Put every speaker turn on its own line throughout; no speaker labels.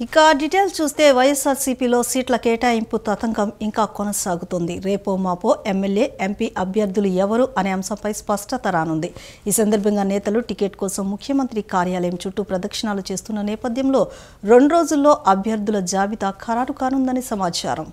ఇక డీటెయిల్స్ చూస్తే వైఎస్ఆర్సీపీలో సీట్ల కేటాయింపు తతంగం ఇంకా కొనసాగుతుంది. రేపో మాపో ఎమ్మెల్యే, ఎంపీ అభ్యర్థులు ఎవరు అనే అంశంపై స్పష్టత రానుంది. ఈ సందర్భంగా నేతలు టికెట్ కోసం ముఖ్యమంత్రి కార్యాలయం చుట్టూ ప్రదక్షిణాలు చేస్తున్న నేపథ్యంలో 2 రోజుల్లో అభ్యర్థుల జాబితా ఖరారు కానుందని సమాచారం.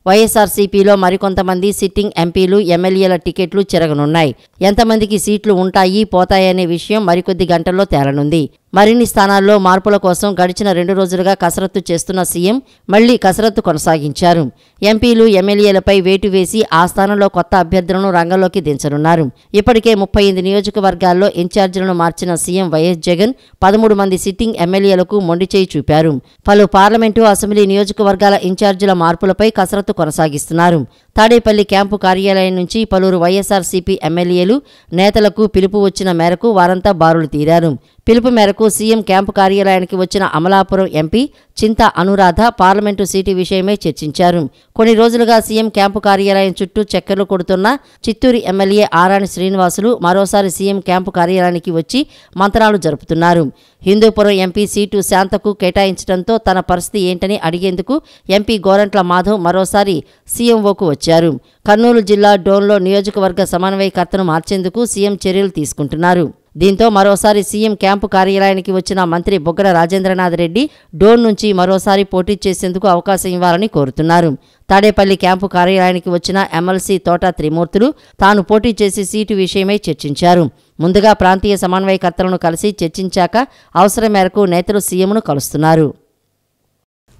వైఎస్ఆర్సీపీలో మరికొంతమంది సిట్టింగ్ ఎంపీలు, ఎమ్మెల్యేల టికెట్లు చెరగనున్నాయి. ఎంతమందికి సీట్లు ఉంటాయి, పోతాయనే విషయం మరికొద్ది గంటల్లో తేలనుంది. మరిన్ని స్థానాల్లో మార్పుల కోసం గడిచిన 2 రోజులుగా కసరత్తు చేస్తున్న సీఎం మళ్లీ కసరత్తు కొనసాగించారు. ఎంపీలు, ఎమ్మెల్యేలపై వేటు వేసి ఆ స్థానంలో కొత్త అభ్యర్థులను రంగంలోకి దించనున్నారు. ఇప్పటికే 38 నియోజకవర్గాల్లో ఇన్ఛార్జీలను మార్చిన సీఎం వైఎస్ జగన్ 13 మంది సిట్టింగ్ ఎమ్మెల్యేలకు మొండిచేయి చూపారు. పలు పార్లమెంటు, అసెంబ్లీ నియోజకవర్గాల ఇన్ఛార్జీల మార్పులపై కసరత్తు కొనసాగిస్తున్నారు. తాడేపల్లి క్యాంపు కార్యాలయం నుంచి పలువురు వైఎస్ఆర్సీపీ ఎమ్మెల్యేలు, నేతలకు పిలుపు వచ్చిన మేరకు వారంతా బారులు తీరారు. పిలుపు మేరకు సీఎం క్యాంపు కార్యాలయానికి వచ్చిన అమలాపురం ఎంపీ చింతా అనురాధ పార్లమెంటు సీటు విషయమై చర్చించారు. కొన్ని రోజులుగా సీఎం క్యాంపు కార్యాలయం చుట్టూ చక్కర్లు కొడుతున్న చిత్తూరు ఎమ్మెల్యే ఆరాణి శ్రీనివాసులు మరోసారి సీఎం క్యాంపు కార్యాలయానికి వచ్చి మంతనాలు జరుపుతున్నారు. హిందూపురం ఎంపీ సీటు శాంతకు కేటాయించడంతో తన పరిస్థితి ఏంటని అడిగేందుకు ఎంపీ గోరంట్ల మాధవ్ మరోసారి సీఎంఓకు వచ్చారు. కర్నూలు జిల్లా డోన్లో నియోజకవర్గ సమన్వయకర్తను మార్చేందుకు సీఎం చర్యలు తీసుకుంటున్నారు. దీంతో మరోసారి సీఎం క్యాంపు కార్యాలయానికి వచ్చిన మంత్రి బుగ్గన రాజేంద్రనాథ్ రెడ్డి డోన్ నుంచి మరోసారి పోటీ చేసేందుకు అవకాశం ఇవ్వాలని కోరుతున్నారు. తాడేపల్లి క్యాంపు కార్యాలయానికి వచ్చిన ఎమ్మెల్సీ తోట త్రిమూర్తులు తాను పోటీ చేసే సీటు విషయమై చర్చించారు. ముందుగా ప్రాంతీయ సమన్వయకర్తలను కలిసి చర్చించాక అవసరం మేరకు నేతలు సీఎంను కలుస్తున్నారు.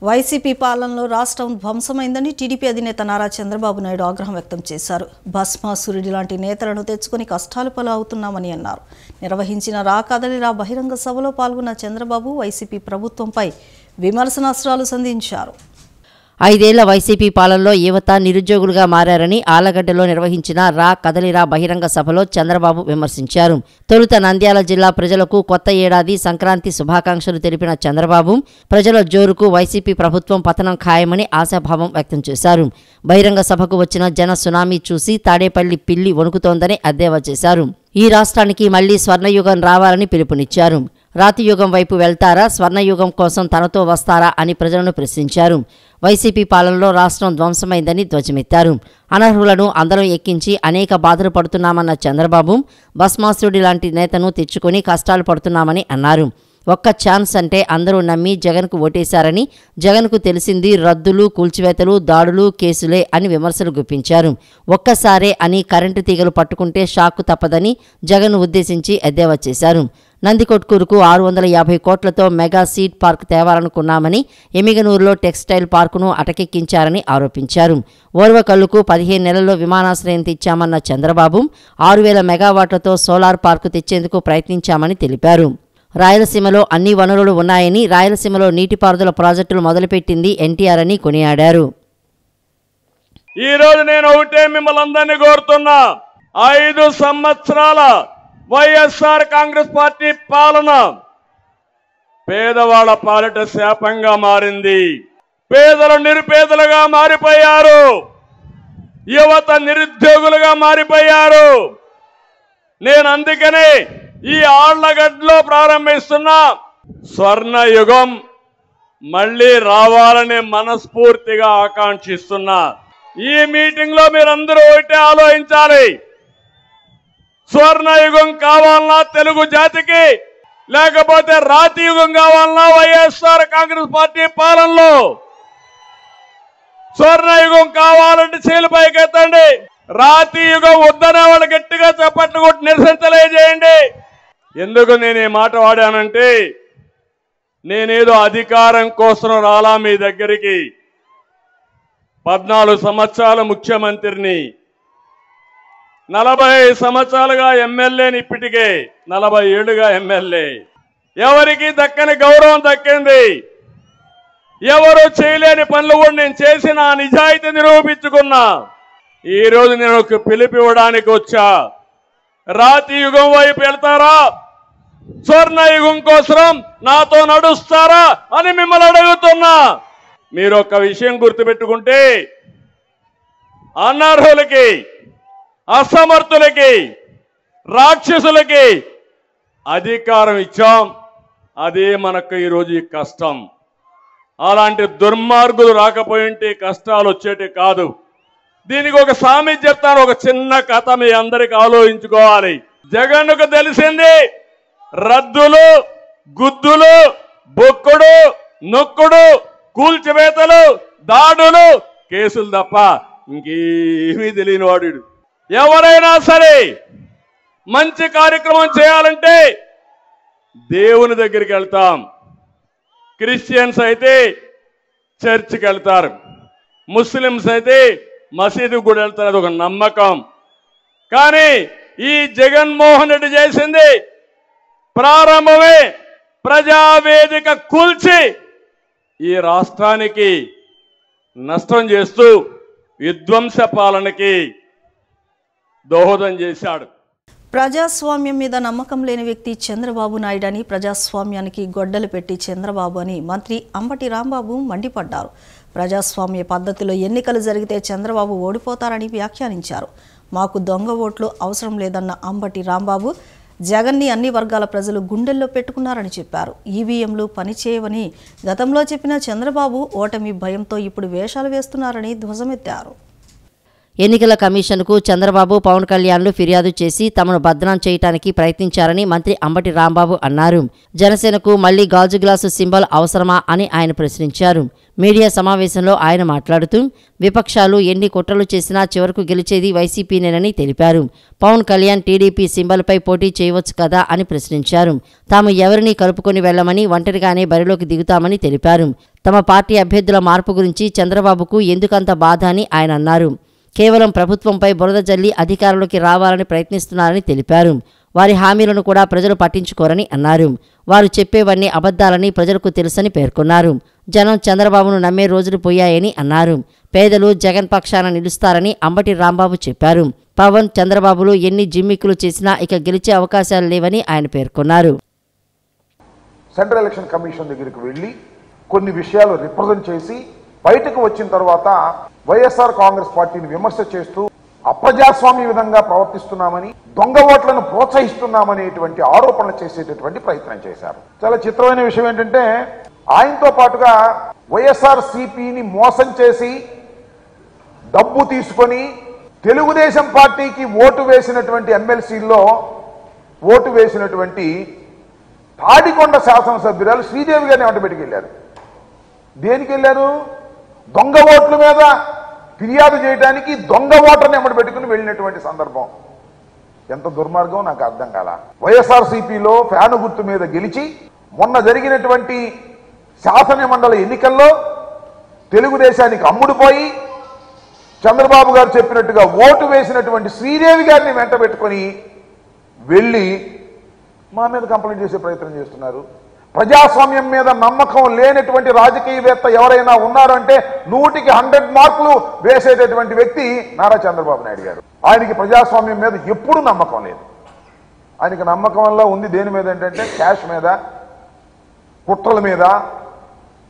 వైసీపీ పాలనలో రాష్ట్రం ధ్వంసమైందని టీడీపీ అధినేత నారా చంద్రబాబు నాయుడు ఆగ్రహం వ్యక్తం చేశారు. భస్మాసురుడి లాంటి నేతలను తెచ్చుకుని కష్టాలు పాలవుతున్నామని అన్నారు. నిర్వహించిన రా కదలిరా బహిరంగ సభలో పాల్గొన్న చంద్రబాబు వైసీపీ ప్రభుత్వంపై విమర్శనాస్త్రాలు సంధించారు.
5 ఏళ్ల వైసీపీ పాలనలో యువత నిరుద్యోగులుగా మారారని ఆళ్లగడ్డలో నిర్వహించిన రా కదలిరా బహిరంగ సభలో చంద్రబాబు విమర్శించారు. తొలుత నంద్యాల జిల్లా ప్రజలకు కొత్త ఏడాది సంక్రాంతి శుభాకాంక్షలు తెలిపిన చంద్రబాబు ప్రజల జోరుకు వైసీపీ ప్రభుత్వం పతనం ఖాయమని ఆశాభావం వ్యక్తం చేశారు. బహిరంగ సభకు వచ్చిన జన సునామీ చూసి తాడేపల్లి పిల్లి వణుకుతోందని ఎద్దేవా చేశారు. ఈ రాష్ట్రానికి మళ్లీ స్వర్ణయుగం రావాలని పిలుపునిచ్చారు. రాతియుగం వైపు వెళ్తారా, స్వర్ణయుగం కోసం తనతో వస్తారా అని ప్రజలను ప్రశ్నించారు. వైసీపీ పాలనలో రాష్ట్రం ధ్వంసమైందని ధ్వజమెత్తారు. అనర్హులను అందరం ఎక్కించి అనేక బాధలు పడుతున్నామన్న చంద్రబాబు భస్మాసురుడి లాంటి నేతను తెచ్చుకొని కష్టాలు పడుతున్నామని అన్నారు. ఒక్క ఛాన్స్ అంటే అందరూ నమ్మి జగన్కు ఓటేశారని, జగన్కు తెలిసింది రద్దులు, కూల్చివేతలు, దాడులు, కేసులే అని విమర్శలు గుప్పించారు. ఒక్కసారే అని కరెంటు తీగలు పట్టుకుంటే షాక్కు తప్పదని జగన్ ఉద్దేశించి ఎద్దేవా చేశారు. నందికొట్కూరుకు 650 కోట్లతో మెగా సీడ్ పార్క్ తేవాలనుకున్నామని, ఎమిగనూరులో టెక్స్టైల్ పార్కును అటకెక్కించారని ఆరోపించారు. ఓర్వకల్లుకు 15 నెలల్లో విమానాశ్రయం తెచ్చామన్న చంద్రబాబు 6000 మెగావాట్లతో సోలార్ పార్కు తెచ్చేందుకు ప్రయత్నించామని తెలిపారు. రాయలసీమలో అన్ని వనరులు ఉన్నాయని, రాయలసీమలో నీటిపారుదల ప్రాజెక్టులు మొదలుపెట్టింది ఎన్టీఆర్ అని కొనియాడారు.
ఈరోజు నేను ఒకటే మిమ్మల్ని అందరినీ కోరుతున్నా, 5 సంవత్సరాల వైఎస్ఆర్ కాంగ్రెస్ పార్టీ పాలన పేదవాళ్ల పాలిట శాపంగా మారింది. పేదలు నిరుపేదలుగా మారిపోయారు, యువత నిరుద్యోగులుగా మారిపోయారు. నేను అందుకనే ఈ ఆళ్లగడ్డలో ప్రారంభిస్తున్న స్వర్ణయుగం మళ్ళీ రావాలని మనస్ఫూర్తిగా ఆకాంక్షిస్తున్నా. ఈ మీటింగ్ లో మీరందరూ ఒకటే ఆలోచించాలి, స్వర్ణయుగం కావాలన్నా తెలుగు జాతికి, లేకపోతే రాతి యుగం కావాలన్నా వైఎస్ఆర్ కాంగ్రెస్ పార్టీ పాలనలో. స్వర్ణయుగం కావాలంటే చేలు పైకెత్తండి, రాతి యుగం వద్దనే వాళ్ళు గట్టిగా చప్పట్లు కొట్టి నిరసన తెలియజేయండి. ఎందుకు నేను ఈ మాట వాడానంటే, నేనేదో అధికారం కోసం రాలా మీ దగ్గరికి. 14 సంవత్సరాల ముఖ్యమంత్రిని, 40 సంవత్సరాలుగా ఎమ్మెల్యేని, ఇప్పటికే 40 ఏళ్లుగా ఎమ్మెల్యే. ఎవరికి దక్కని గౌరవం దక్కింది, ఎవరు చేయలేని పనులు కూడా నేను చేసి నా నిజాయితీ నిరూపించుకున్నా. ఈరోజు నేను ఒక పిలుపు ఇవ్వడానికి వచ్చా. రాతి యుగం వైపు వెళ్తారా, స్వర్ణయుగం కోసం నాతో నడుస్తారా అని మిమ్మల్ని అడుగుతున్నా. మీరు ఒక విషయం గుర్తుపెట్టుకుంటే, అనర్హులకి, అసమర్థులకి, రాక్షసులకి అధికారం ఇచ్చాం, అదే మనకు ఈరోజు ఈ కష్టం. అలాంటి దుర్మార్గులు రాకపోయింటే కష్టాలు వచ్చేటి కాదు. దీనికి ఒక సామెత చెప్తాను, ఒక చిన్న కథ మీ అందరికి ఆలోచించుకోవాలి. జగన్కు తెలిసింది రద్దులు, గుద్దులు, బొక్కుడు, నొక్కుడు, కూల్చివేతలు, దాడులు, కేసులు తప్ప ఇంకేమీ తెలియని వాడు. ఎవరైనా సరే మంచి కార్యక్రమం చేయాలంటే దేవుని దగ్గరికి వెళ్తాం. క్రిస్టియన్స్ అయితే చర్చికి వెళ్తారు, ముస్లిమ్స్ అయితే మసీదుకు కూడా వెళ్తారు. అది ఒక నమ్మకం. కానీ ఈ జగన్మోహన్ రెడ్డి చేసింది ప్రారంభమే ప్రజావేదిక కూల్చి ఈ రాష్ట్రానికి నష్టం చేస్తూ విధ్వంస పాలనకి దోహదం చేశాడు.
ప్రజాస్వామ్యం మీద నమ్మకం లేని వ్యక్తి చంద్రబాబు నాయుడు అని, ప్రజాస్వామ్యానికి గొడ్డలు పెట్టి చంద్రబాబు అని మంత్రి అంబటి రాంబాబు మండిపడ్డారు. ప్రజాస్వామ్య పద్ధతిలో ఎన్నికలు జరిగితే చంద్రబాబు ఓడిపోతారని వ్యాఖ్యానించారు. మాకు దొంగ ఓట్లు అవసరం లేదన్న అంబటి రాంబాబు జగన్ని అన్ని వర్గాల ప్రజలు గుండెల్లో పెట్టుకున్నారని చెప్పారు. ఈవీఎంలు పనిచేయవని గతంలో చెప్పిన చంద్రబాబు ఓటమి భయంతో ఇప్పుడు వేషాలు వేస్తున్నారని ధ్వజమెత్తారు.
ఎన్నికల కమిషన్కు చంద్రబాబు, పవన్ కళ్యాణ్లు ఫిర్యాదు చేసి తమను బద్నాం చేయడానికి ప్రయత్నించారని మంత్రి అంబటి రాంబాబు అన్నారు. జనసేనకు మళ్లీ గాజు గ్లాసు సింబల్ అవసరమా అని ఆయన ప్రశ్నించారు. మీడియా సమావేశంలో ఆయన మాట్లాడుతూ విపక్షాలు ఎన్ని కుట్రలు చేసినా చివరకు గెలిచేది వైసీపీనేనని తెలిపారు. పవన్ కళ్యాణ్ టీడీపీ సింబల్పై పోటీ చేయవచ్చు కదా అని ప్రశ్నించారు. తాము ఎవరిని కలుపుకొని వెళ్లమని, ఒంటరిగానే బరిలోకి దిగుతామని తెలిపారు. తమ పార్టీ అభ్యర్థుల మార్పు గురించి చంద్రబాబుకు ఎందుకంత బాధ అని ఆయన అన్నారు. కేవలం ప్రభుత్వంపై బురద జల్లి అధికారంలోకి రావాలని ప్రయత్నిస్తున్నారని తెలిపారు. వారి హామీలను కూడా ప్రజలు పట్టించుకోరని అన్నారు. వారు చెప్పేవన్నీ అబద్ధాలని ప్రజలకు తెలుసని పేర్కొన్నారు. జనం చంద్రబాబును నమ్మే రోజులు పోయాయని అన్నారు. పేదలు జగన్ పక్షాన నిలుస్తారని అంబటి రాంబాబు చెప్పారు. పవన్, చంద్రబాబులు ఎన్ని జిమ్మిక్కులు చేసినా ఇక గెలిచే అవకాశాలు లేవని ఆయన పేర్కొన్నారు.
సెంట్రల్ ఎలక్షన్ కమిషన్ దగ్గరికి వెళ్ళి కొన్ని విషయాలు రిప్రజెంట్ చేసి బయటకు వచ్చిన తర్వాత వైఎస్ఆర్ కాంగ్రెస్ పార్టీని విమర్శ చేస్తూ అప్రజాస్వామ్య విధంగా ప్రవర్తిస్తున్నామని, దొంగ ఓట్లను ప్రోత్సహిస్తున్నామనేటువంటి ఆరోపణలు చేసేటటువంటి ప్రయత్నం చేశారు. చాలా చిత్రమైన విషయం ఏంటంటే ఆయనతో పాటుగా వైఎస్ఆర్ సిపిని మోసం చేసి డబ్బు తీసుకొని తెలుగుదేశం పార్టీకి ఓటు వేసినటువంటి ఎమ్మెల్సీల్లో ఓటు వేసినటువంటి తాడికొండ శాసనసభ్యురాలు శ్రీదేవి గారిని వెంటబెట్టుకు వెళ్ళారు. దేనికి వెళ్ళారు? దొంగ ఓట్ల మీద ఫిర్యాదు చేయడానికి దొంగ ఓటర్ని ఎమ్మడి పెట్టుకుని వెళ్ళినటువంటి సందర్భం. ఎంత దుర్మార్గం నాకు అర్థం కాల. వైఎస్ఆర్సీపీలో ఫ్యాను గుర్తు మీద గెలిచి మొన్న జరిగినటువంటి శాసన మండలి ఎన్నికల్లో తెలుగుదేశానికి అమ్ముడుపోయి చంద్రబాబు గారు చెప్పినట్టుగా ఓటు వేసినటువంటి శ్రీదేవి గారిని వెంట పెట్టుకొని వెళ్ళి మా మీద కంప్లైంట్ చేసే ప్రయత్నం చేస్తున్నారు. ప్రజాస్వామ్యం మీద నమ్మకం లేనటువంటి రాజకీయవేత్త ఎవరైనా ఉన్నారంటే 100కి 100 మార్కులు వేసేటటువంటి వ్యక్తి నారా చంద్రబాబు నాయుడు గారు. ఆయనకి ప్రజాస్వామ్యం మీద ఎప్పుడూ నమ్మకం లేదు. ఆయనకి నమ్మకం వల్ల ఉంది దేని మీద ఏంటంటే క్యాష్ మీద, కుట్రల మీద,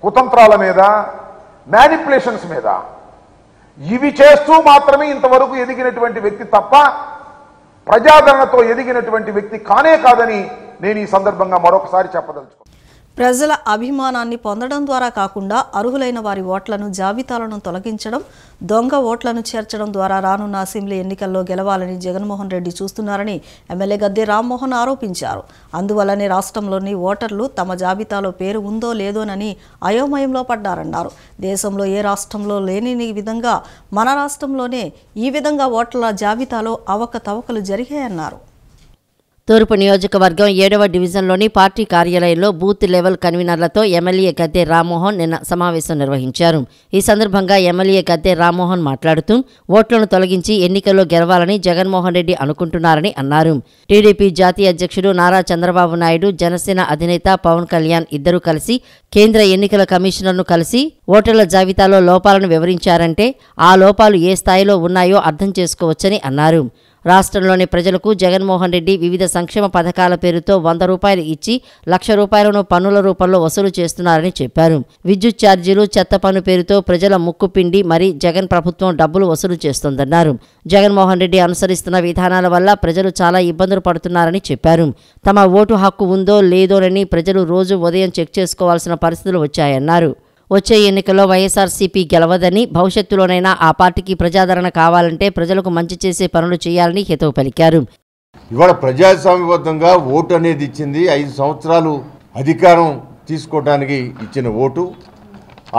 కుతంత్రాల మీద, మ్యానిపులేషన్స్ మీద. ఇవి చేస్తూ మాత్రమే ఇంతవరకు ఎదిగినటువంటి వ్యక్తి తప్ప ప్రజాదరణతో ఎదిగినటువంటి వ్యక్తి కానే కాదని నేను ఈ సందర్భంగా మరొకసారి చెప్పదలుచుకున్నాను.
ప్రజల అభిమానాన్ని పొందడం ద్వారా కాకుండా అర్హులైన వారి ఓట్లను జాబితాలను తొలగించడం, దొంగ ఓట్లను చేర్చడం ద్వారా రానున్న అసెంబ్లీ ఎన్నికల్లో గెలవాలని జగన్మోహన్ రెడ్డి చూస్తున్నారని ఎమ్మెల్యే గద్దె రామ్మోహన్ ఆరోపించారు. అందువల్లనే రాష్ట్రంలోని ఓటర్లు తమ జాబితాలో పేరు ఉందో లేదోనని అయోమయంలో పడ్డారన్నారు. దేశంలో ఏ రాష్ట్రంలో లేని విధంగా మన రాష్ట్రంలోనే ఈ విధంగా ఓటర్ల జాబితాలో అవకతవకలు జరిగాయన్నారు.
తూర్పు నియోజకవర్గం 7వ డివిజన్లోని పార్టీ కార్యాలయంలో booth level కన్వీనర్లతో MLA Gadde Rammohan నిన్న సమావేశం నిర్వహించారు. ఈ సందర్భంగా ఎమ్మెల్యే గద్దె రామ్మోహన్ మాట్లాడుతూ ఓట్లను తొలగించి ఎన్నికల్లో గెలవాలని జగన్మోహన్ రెడ్డి అనుకుంటున్నారని అన్నారు. టీడీపీ జాతీయ అధ్యక్షుడు నారా చంద్రబాబు నాయుడు, జనసేన అధినేత పవన్ కళ్యాణ్ ఇద్దరూ కలిసి కేంద్ర ఎన్నికల కమిషనర్ను కలిసి ఓటర్ల జాబితాలో లోపాలను వివరించారంటే ఆ లోపాలు ఏ స్థాయిలో ఉన్నాయో అర్థం చేసుకోవచ్చని అన్నారు. రాష్ట్రంలోని ప్రజలకు జగన్మోహన్ రెడ్డి వివిధ సంక్షేమ పథకాల పేరుతో 100 రూపాయలు ఇచ్చి 1,00,000 రూపాయలను పన్నుల రూపంలో వసూలు చేస్తున్నారని చెప్పారు. విద్యుత్ ఛార్జీలు, చెత్త పన్ను పేరుతో ప్రజల ముక్కు పిండి మరీ జగన్ ప్రభుత్వం డబ్బులు వసూలు చేస్తోందన్నారు. జగన్మోహన్ రెడ్డి అనుసరిస్తున్న విధానాల వల్ల ప్రజలు చాలా ఇబ్బందులు పడుతున్నారని చెప్పారు. తమ ఓటు హక్కు ఉందో లేదోనని ప్రజలు రోజు ఉదయం చెక్ చేసుకోవాల్సిన పరిస్థితులు వచ్చాయన్నారు. వచ్చే ఎన్నికల్లో వైఎస్ఆర్సీపీ గెలవదని, భవిష్యత్తులోనైనా ఆ పార్టీకి ప్రజాదరణ కావాలంటే ప్రజలకు మంచి చేసే పనులు చేయాలని హితవు పలికారు.
ఇవాళ ప్రజాస్వామ్యబద్ధంగా ఓటు అనేది ఇచ్చింది. 5 సంవత్సరాలు అధికారం తీసుకోవడానికి ఇచ్చిన ఓటు.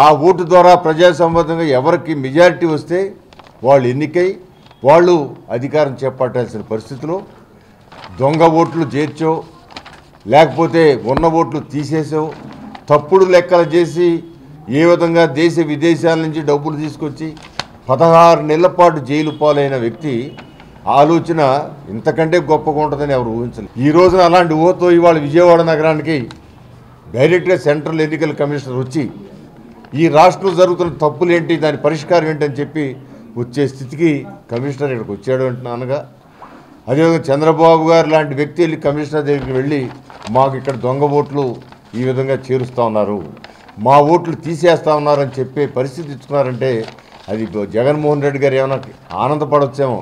ఆ ఓటు ద్వారా ప్రజాస్వామ్యబద్ధంగా ఎవరికి మెజారిటీ వస్తే వాళ్ళు ఎన్నికై వాళ్ళు అధికారం చేపట్టాల్సిన పరిస్థితిలో దొంగ ఓట్లు చేర్చో లేకపోతే ఉన్న ఓట్లు తీసేసో తప్పుడు లెక్కలు చేసి ఏ విధంగా దేశ విదేశాల నుంచి డబ్బులు తీసుకొచ్చి 16 నెలల పాటు జైలు పాలైన వ్యక్తి ఆలోచన ఇంతకంటే గొప్పగా ఉంటుందని ఎవరు ఊహించలేదు. ఈ రోజున అలాంటి ఊహతో ఇవాళ విజయవాడ నగరానికి డైరెక్ట్గా సెంట్రల్ ఎన్నికల కమిషనర్ వచ్చి ఈ రాష్ట్రంలో జరుగుతున్న తప్పులు ఏంటి, దాని పరిష్కారం ఏంటని చెప్పి వచ్చే స్థితికి కమిషనర్ ఇక్కడికి వచ్చాడు అంటున్నానుగా. అదేవిధంగా చంద్రబాబు గారు లాంటి వ్యక్తి వెళ్ళి కమిషనర్ దగ్గరికి వెళ్ళి మాకు ఇక్కడ దొంగ ఓట్లు ఈ విధంగా చేరుస్తూ ఉన్నారు, మా ఓట్లు తీసేస్తా ఉన్నారని చెప్పే పరిస్థితి ఇచ్చుకున్నారంటే అది జగన్మోహన్ రెడ్డి గారు ఏమైనా ఆనందపడొచ్చేమో,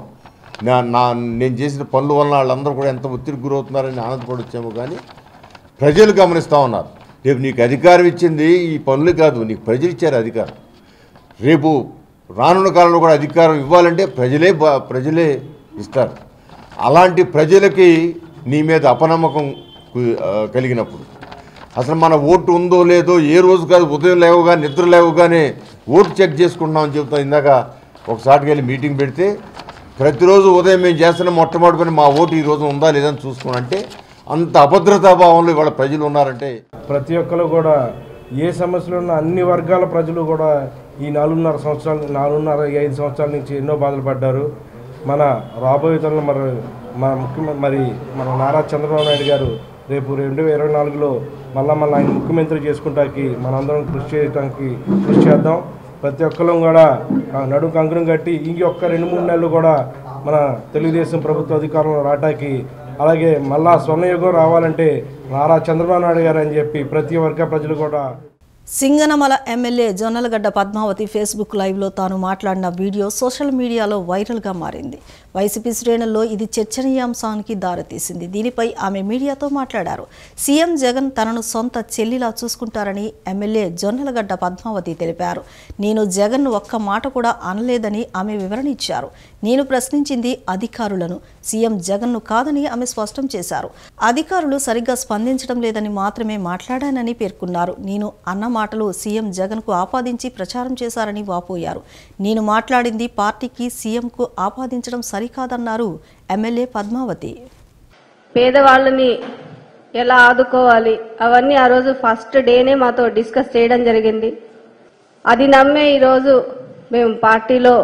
నేను చేసిన పనుల వలన వాళ్ళందరూ కూడా ఎంత ఒత్తిడికి గురవుతున్నారని ఆనందపడొచ్చేమో. కానీ ప్రజలు గమనిస్తూ ఉన్నారు. రేపు నీకు అధికారం ఇచ్చింది ఈ పనులు కాదు, నీకు ప్రజలు ఇచ్చారు అధికారం. రేపు రానున్న కాలంలో కూడా అధికారం ఇవ్వాలంటే ప్రజలే ఇస్తారు. అలాంటి ప్రజలకి నీ మీద అపనమ్మకం కలిగినప్పుడు అసలు మన ఓటు ఉందో లేదో ఏ రోజు కాదు ఉదయం లేవగా నిద్ర లేవగానే ఓటు చెక్ చేసుకుంటున్నామని చెబుతాం. ఇందాక ఒకసారికి వెళ్ళి మీటింగ్ పెడితే ప్రతిరోజు ఉదయం మేము చేస్తున్న మొట్టమొదటి పని మా ఓటు ఈ రోజు ఉందా లేదని చూసుకుని, అంటే అంత అభద్రతా భావంలో ఇవాళ ప్రజలు ఉన్నారంటే
ప్రతి ఒక్కరు కూడా ఏ సమస్యలు ఉన్న అన్ని వర్గాల ప్రజలు కూడా ఈ 4.5 సంవత్సరాల నుంచి ఎన్నో బాధలు పడ్డారు. మన రాబోయే తరంలో మన నారా చంద్రబాబు నాయుడు గారు రేపు 2024లో మళ్ళా ఆయన ముఖ్యమంత్రి చేసుకుంటానికి మనందరం కృషి చేద్దాం. ప్రతి ఒక్కరం కూడా నడుము కంకణం కట్టి ఇంకొక 2-3 నెలలు కూడా మన తెలుగుదేశం ప్రభుత్వ అధికారంలో రావటానికి, అలాగే మళ్ళా స్వర్ణయుగం రావాలంటే నారా చంద్రబాబు నాయుడు గారు అని చెప్పి ప్రతి వర్గ ప్రజలు కూడా.
సింగనమల ఎమ్మెల్యే జొన్నలగడ్డ పద్మావతి ఫేస్బుక్ లైవ్లో తాను మాట్లాడిన వీడియో సోషల్ మీడియాలో వైరల్గా మారింది. వైసీపీ శ్రేణుల్లో ఇది చర్చనీయాంశానికి దారితీసింది. దీనిపై ఆమె మీడియాతో మాట్లాడారు. సీఎం జగన్ తనను సొంత చెల్లిలా చూసుకుంటారని ఎమ్మెల్యే జొన్నలగడ్డ పద్మావతి తెలిపారు. నేను జగన్ను ఒక్క మాట కూడా అనలేదని ఆమె వివరణ ఇచ్చారు. నేను ప్రశ్నించింది అధికారులను, సీఎం జగన్ను కాదని ఆమె స్పష్టం చేశారు. అధికారులు సరిగ్గా స్పందించడం లేదని మాత్రమే మాట్లాడానని పేర్కొన్నారు. నేను అన్న మాటలు సీఎం జగన్కు ఆపాదించి ప్రచారం చేశారని వాపోయారు. నేను మాట్లాడింది పార్టీకి, సీఎంకు ఆపాదించడం సరికాదన్నారు ఎమ్మెల్యే పద్మావతి.
పేదవాళ్ళని ఎలా ఆదుకోవాలి అవన్నీ ఆ రోజు ఫస్ట్ డేనే మాతో డిస్కస్ చేయడం జరిగింది. అది నమ్మే ఈరోజు మేము పార్టీలో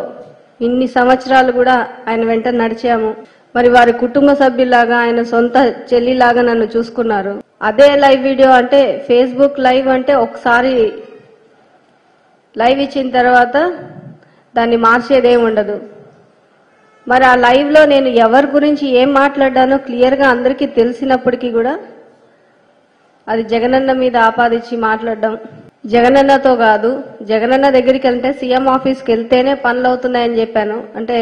ఇన్ని సంవత్సరాలు కూడా ఆయన వెంట నడిచాము. మరి వారి కుటుంబ సభ్యులాగా, ఆయన సొంత చెల్లిలాగా నన్ను చూసుకున్నారు. అదే లైవ్ వీడియో అంటే ఫేస్బుక్ లైవ్ అంటే ఒకసారి లైవ్ ఇచ్చిన తర్వాత దాన్ని మార్చేదేం ఉండదు. మరి ఆ లైవ్లో నేను ఎవరి గురించి ఏం మాట్లాడానో క్లియర్గా అందరికీ తెలిసినప్పటికీ కూడా అది జగనన్న మీద ఆపాదించి మాట్లాడడం. జగనన్నతో కాదు, జగనన్న దగ్గరికి వెళ్తే సీఎం ఆఫీస్కి వెళ్తేనే పనులు అవుతున్నాయని చెప్పాను. అంటే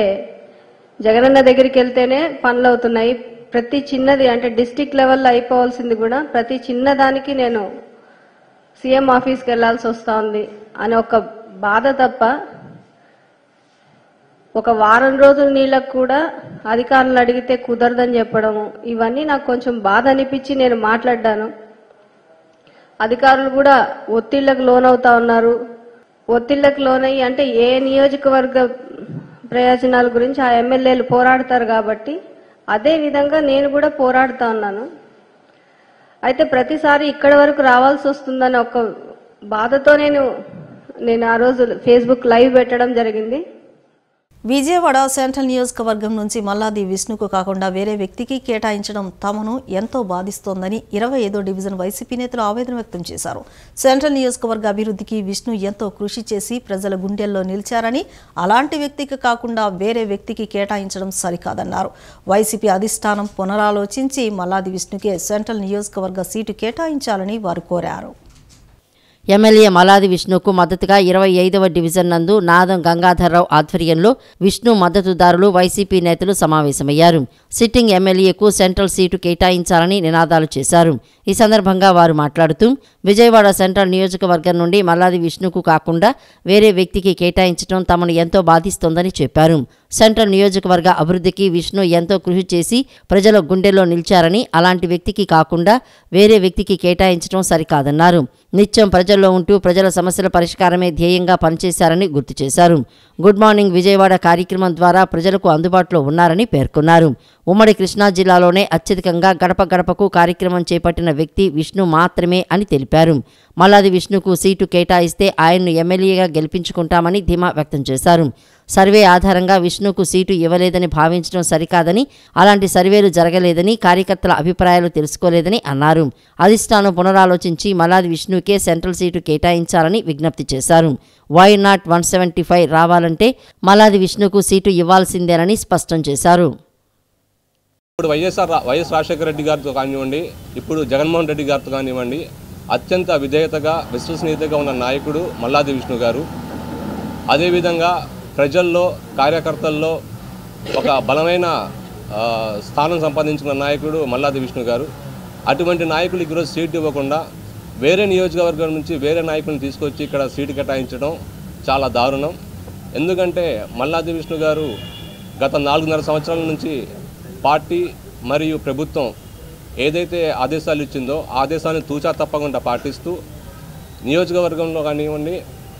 జగనన్న దగ్గరికి వెళ్తేనే పనులు అవుతున్నాయి, ప్రతి చిన్నది అంటే డిస్ట్రిక్ట్ లెవెల్లో అయిపోవాల్సింది కూడా ప్రతి చిన్నదానికి నేను సీఎం ఆఫీస్కి వెళ్లాల్సి వస్తూ ఉంది అని ఒక బాధ తప్ప, ఒక వారం రోజుల నీళ్ళకు కూడా అధికారులను అడిగితే కుదరదని చెప్పడము, ఇవన్నీ నాకు కొంచెం బాధ అనిపించి నేను మాట్లాడ్డాను. అధికారులు కూడా ఒత్తిళ్లకు లోనవుతా ఉన్నారు. ఒత్తిళ్లకు లోనయ్యి అంటే ఏ నియోజకవర్గ ప్రయోజనాల గురించి ఆ ఎమ్మెల్యేలు పోరాడతారు కాబట్టి అదే విధంగా నేను కూడా పోరాడుతా ఉన్నాను. అయితే ప్రతిసారి ఇక్కడి వరకు రావాల్సి వస్తుందని ఒక బాధతో నేను ఆ రోజు ఫేస్బుక్ లైవ్ పెట్టడం జరిగింది.
విజయవాడ సెంట్రల్ నియోజకవర్గం నుంచి మల్లాది విష్ణుకు కాకుండా వేరే వ్యక్తికి కేటాయించడం తమను ఎంతో బాధిస్తోందని 25వ డివిజన్ వైసీపీ నేతలు ఆవేదన వ్యక్తం చేశారు. సెంట్రల్ నియోజకవర్గ అభివృద్ధికి విష్ణు ఎంతో కృషి చేసి ప్రజల గుండెల్లో నిలిచారని, అలాంటి వ్యక్తికి కాకుండా వేరే వ్యక్తికి కేటాయించడం సరికాదన్నారు. వైసీపీ అధిష్టానం పునరాలోచించి మల్లాది విష్ణుకే సెంట్రల్ నియోజకవర్గ సీటు కేటాయించాలని వారు కోరారు.
ఎమ్మెల్యే మల్లాది విష్ణుకు మద్దతుగా 25వ డివిజన్ నందు నాదం గంగాధర్రావు ఆధ్వర్యంలో విష్ణు మద్దతుదారులు వైసీపీ నేతలు సమావేశమయ్యారు. సిట్టింగ్ ఎమ్మెల్యేకు సెంట్రల్ సీటు కేటాయించాలని నినాదాలు చేశారు. ఈ సందర్భంగా వారు మాట్లాడుతూ విజయవాడ సెంట్రల్ నియోజకవర్గం నుండి మల్లాది విష్ణుకు కాకుండా వేరే వ్యక్తికి కేటాయించడం తమను ఎంతో బాధిస్తోందని చెప్పారు. సెంట్రల్ నియోజకవర్గ అభివృద్ధికి విష్ణు ఎంతో కృషి చేసి ప్రజల గుండెల్లో నిలిచారని, అలాంటి వ్యక్తికి కాకుండా వేరే వ్యక్తికి కేటాయించడం సరికాదన్నారు. నిత్యం ప్రజల్లో ఉంటూ ప్రజల సమస్యల పరిష్కారమే ధ్యేయంగా పనిచేశారని గుర్తు చేశారు. గుడ్ మార్నింగ్ విజయవాడ కార్యక్రమం ద్వారా ప్రజలకు అందుబాటులో ఉన్నారని పేర్కొన్నారు. ఉమ్మడి కృష్ణా జిల్లాలోనే అత్యధికంగా గడప గడపకు కార్యక్రమం చేపట్టిన వ్యక్తి విష్ణు మాత్రమే అని తెలిపారు. మల్లాది విష్ణుకు సీటు కేటాయిస్తే ఆయన్ను ఎమ్మెల్యేగా గెలిపించుకుంటామని ధీమా వ్యక్తం చేశారు. సర్వే ఆధారంగా విష్ణుకు సీటు ఇవ్వలేదని భావించడం సరికాదని, అలాంటి సర్వేలు జరగలేదని, కార్యకర్తల అభిప్రాయాలు తెలుసుకోలేదని అన్నారు. అధిష్టానం పునరాలోచించి మల్లాది విష్ణుకే సెంట్రల్ సీటు కేటాయించాలని విజ్ఞప్తి చేశారు. వై నాట్ 175 రావాలంటే మల్లాది విష్ణుకు సీటు ఇవ్వాల్సిందేనని స్పష్టం చేశారు.
ఇప్పుడు వైఎస్ రాజశేఖర రెడ్డి గారితో కానివ్వండి, ఇప్పుడు జగన్మోహన్ రెడ్డి గారితో కానివ్వండి, అత్యంత విధేయతగా విశ్వసనీయతగా ఉన్న నాయకుడు మల్లాది విష్ణు గారు. అదేవిధంగా ప్రజల్లో కార్యకర్తల్లో ఒక బలమైన స్థానం సంపాదించుకున్న నాయకుడు మల్లాది విష్ణు గారు. అటువంటి నాయకులకు ఈరోజు సీటు ఇవ్వకుండా వేరే నియోజకవర్గం నుంచి వేరే నాయకులను తీసుకొచ్చి ఇక్కడ సీటు కేటాయించడం చాలా దారుణం. ఎందుకంటే మల్లాది విష్ణు గారు గత 4.5 సంవత్సరాల నుంచి పార్టీ మరియు ప్రభుత్వం ఏదైతే ఆదేశాలు ఇచ్చిందో ఆ ఆదేశాలను తూచా తప్పకుండా పాటిస్తూ నియోజకవర్గంలో కానివ్వండి,